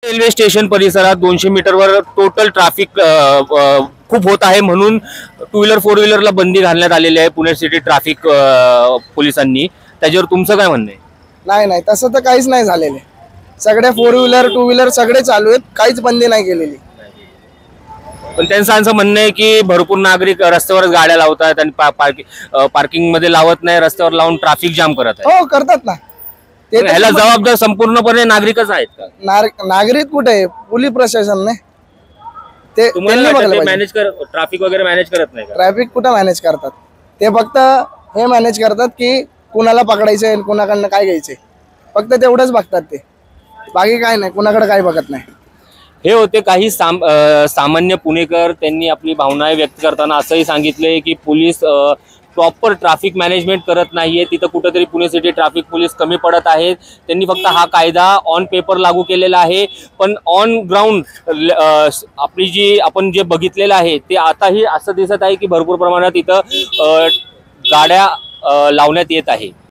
Railway station परिसरात 200 मीटरवर total traffic खूप होत आहे, म्हणून टू व्हीलर फोर व्हीलरला बंदी घालण्यात आलेली आहे पुणे सिटी ट्रॅफिक पोलिसांनी. त्याच्यावर तुमचं काय म्हणणं आहे? नाही नाही, तसं तर काहीच नाही झालेले. सगळे फोर व्हीलर टू व्हीलर सगळे चालू आहेत, काहीच बंदी नाही केलेली. पण त्यांचं असं म्हणणं आहे की भरपूर नागरिक रस्त्यावरच गाड्या लावतात आणि पार्किंग मध्ये लावत नाही, रस्त्यावर लावून ट्रॅफिक जाम करत आहे. हो करतात ना. ते तर ह्याला जबाबदार संपूर्णपणे नागरिकच आहेत का? नागरिक कुठे आहे? पोलीस प्रशासन ते तुम्हाला मॅनेज ट्रॅफिक वगैरे मॅनेज करत नाही का? ट्रॅफिक कुठं मॅनेज करतात? ते फक्त हे मॅनेज करतात की कुणाला पकडायचंय आणि कुणाकडनं काय घ्यायचंय, फक्त तेवढंच बघतात ते. बाकी काय नाही, कुणाकडे काय बघत नाही. हे होते काही सामान्य पुणेकर. त्यांनी आपली भावना व्यक्त करताना असंही सांगितले की पोलीस प्रॉपर ट्रॅफिक मॅनेजमेंट करत नाहीये, तिथं कुठेतरी पुणे सिटी ट्रॅफिक पोलीस कमी पडत आहेत. त्यांनी फक्त हा कायदा ऑन पेपर लागू केलेला आहे, पण ऑन ग्राउंड आपण जे बघितलेलं आहे ते आताही असं दिसत आहे की भरपूर प्रमाणात इथं गाड्या लावण्यात येत आहे.